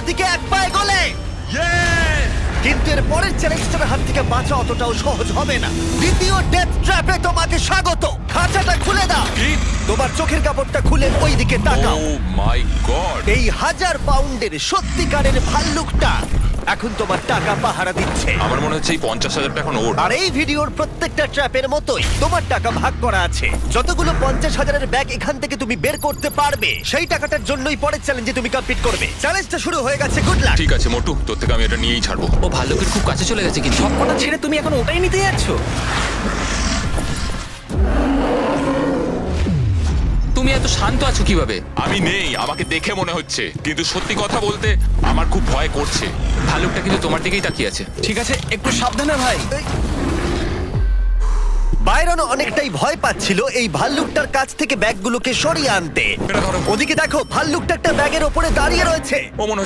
দিকে এক পায়ে গলে। কিন্তু এর পরের চ্যালেঞ্জটার হাত থেকে বাঁচা অতটাও সহজ হবে না। দ্বিতীয় ডেথ ট্র্যাপে তোমাকে স্বাগত। খাঁচাটা খুলে দাও। কি? তোমার চোখের কাপড়টা খুলে ওই দিকে তাকাও। ও মাই গড! এই 1000 পাউন্ডের সত্যিকারের ভাল্লুকটা এখন তোমার টাকা পাহারা দিচ্ছে। আমার মনে হচ্ছে এই 50,000 এখন ওর। আর এই ভিডিওর প্রত্যেকটা ট্র্যাপের মতোই তোমার টাকা ভাগ করা আছে। যতগুলো 50,000-এর ব্যাগ এখান থেকে তুমি বের করতে পারবে সেই টাকাটার জন্যই পরের চ্যালেঞ্জে তুমি কমপ্লিট করবে। চ্যালেঞ্জটা শুরু হয়ে গেছে, গুড লাক। ঠিক আছে মোটু, তোর থেকে আমি এটা নিয়েই ছাড়বো। ও ভাল্লুকের খুব কাছে চলে গেছে কিন্তু সবকটা ছেড়ে তুমি এখন ওটাই নিতে যাচ্ছ? তুমি এত শান্ত আছো কিভাবে? আমি নেই, আমাকে দেখে মনে হচ্ছে, কিন্তু সত্যি কথা বলতে আমার খুব ভয় করছে। ভাল্লুকটা কিন্তু তোমার দিকেই তাকিয়ে আছে। ঠিক আছে, একটু সাবধানে ভাই। বাইরন অনেকটাই ভয় পাচ্ছিল এই ভাল্লুকটার কাছ থেকে ব্যাগগুলোকে সরিয়ে আনতে। এটা ধরো। ওদিকে দেখো, ভাল্লুকটা একটা ব্যাগের ওপরে দাঁড়িয়ে রয়েছে। ও মনে